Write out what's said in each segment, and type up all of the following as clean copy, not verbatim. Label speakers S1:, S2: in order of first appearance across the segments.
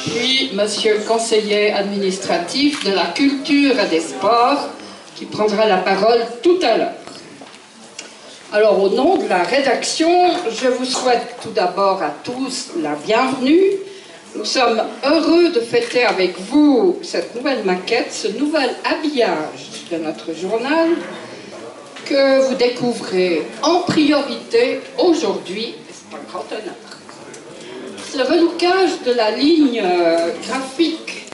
S1: puis Monsieur le conseiller administratif de la culture et des sports, qui prendra la parole tout à l'heure. Alors, au nom de la rédaction, je vous souhaite tout d'abord à tous la bienvenue. Nous sommes heureux de fêter avec vous cette nouvelle maquette, ce nouvel habillage de notre journal que vous découvrez en priorité aujourd'hui. C'est un grand honneur. Ce relookage de la ligne graphique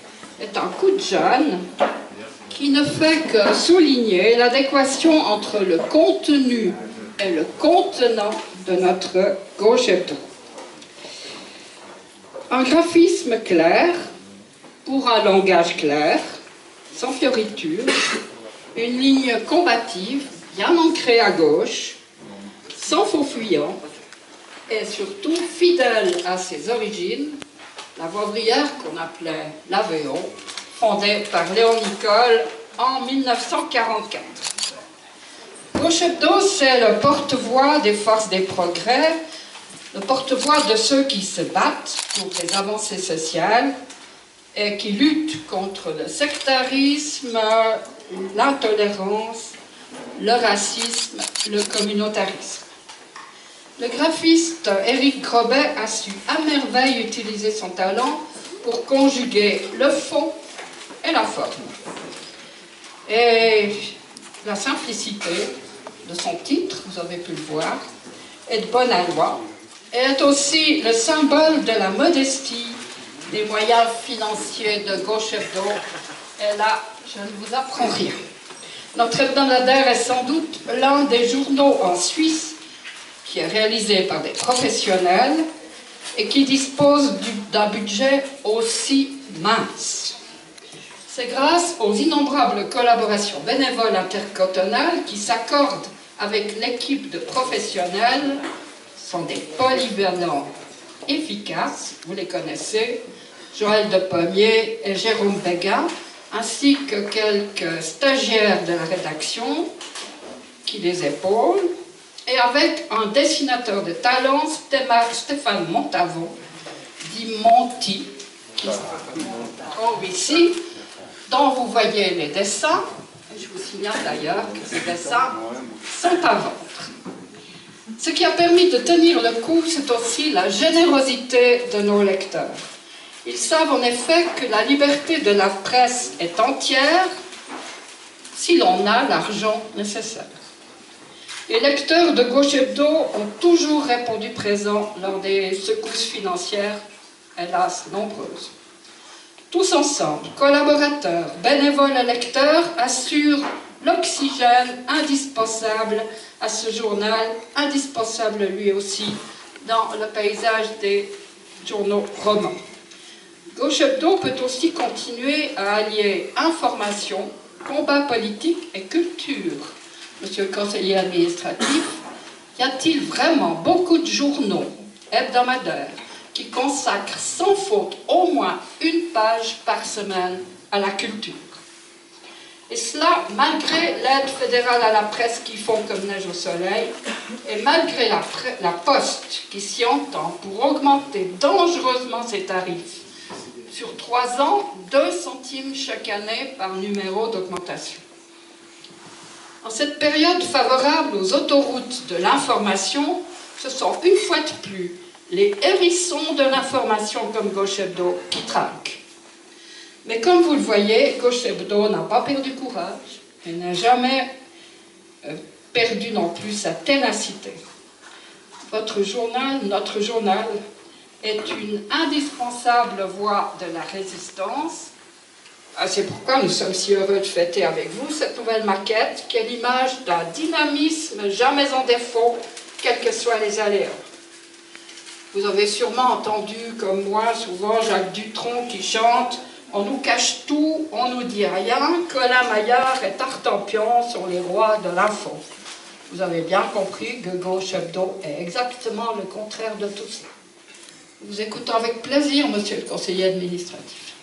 S1: est un coup de jeune qui ne fait que souligner l'adéquation entre le contenu et le contenant de notre Gauche Hebdo. Un graphisme clair pour un langage clair, sans fioritures, une ligne combative, bien ancrée à gauche, sans faux fuyant, et surtout fidèle à ses origines, la voie ouvrière qu'on appelait l'AVO, fondée par Léon Nicole en 1944. Gauche Hebdo, c'est le porte-voix des forces des progrès, le porte-voix de ceux qui se battent pour les avancées sociales et qui luttent contre le sectarisme, l'intolérance, le racisme, le communautarisme. Le graphiste Éric Grobet a su à merveille utiliser son talent pour conjuguer le fond et la forme. Et la simplicité de son titre, vous avez pu le voir, est de bon aloi, et est aussi le symbole de la modestie des moyens financiers de Gauche Hebdo. Et là, je ne vous apprends rien. Notre hebdomadaire est sans doute l'un des journaux en Suisse qui est réalisé par des professionnels et qui dispose d'un budget aussi mince. C'est grâce aux innombrables collaborations bénévoles intercantonales qui s'accordent avec l'équipe de professionnels, sont des polyvalents efficaces, vous les connaissez, Joël de Pommier et Jérôme Béguin, ainsi que quelques stagiaires de la rédaction qui les épaulent, et avec un dessinateur de talent, Stéphane Montavon, dit Monty, qui se trouve ici, dont vous voyez les dessins. Je vous signale d'ailleurs que ces dessins sont à vendre. Ce qui a permis de tenir le coup, c'est aussi la générosité de nos lecteurs. Ils savent en effet que la liberté de la presse est entière si l'on a l'argent nécessaire. Les lecteurs de Gauche Hebdo ont toujours répondu présent lors des secousses financières, hélas nombreuses. Tous ensemble, collaborateurs, bénévoles et lecteurs, assurent l'oxygène indispensable à ce journal, indispensable lui aussi dans le paysage des journaux romans. Gauche Hebdo peut aussi continuer à allier information, combat politique et culture. Monsieur le conseiller administratif, y a-t-il vraiment beaucoup de journaux hebdomadaires qui consacrent sans faute au moins une page par semaine à la culture? Et cela malgré l'aide fédérale à la presse qui fond comme neige au soleil, et malgré la Poste qui s'y entend pour augmenter dangereusement ses tarifs. Sur 3 ans, 2 centimes chaque année par numéro d'augmentation. En cette période favorable aux autoroutes de l'information, ce sont une fois de plus les hérissons de l'information comme Gauche Hebdo qui trinquent. Mais comme vous le voyez, Gauche Hebdo n'a pas perdu courage et n'a jamais perdu non plus sa ténacité. Votre journal, notre journal, est une indispensable voie de la résistance. C'est pourquoi nous sommes si heureux de fêter avec vous cette nouvelle maquette qui est l'image d'un dynamisme jamais en défaut, quels que soient les aléas. Vous avez sûrement entendu, comme moi, souvent Jacques Dutronc qui chante « On nous cache tout, on nous dit rien, Colin Maillard et Tartampion sont les rois de l'info ». Vous avez bien compris que Gauche Hebdo est exactement le contraire de tout cela. Nous vous écoutons avec plaisir, monsieur le conseiller administratif.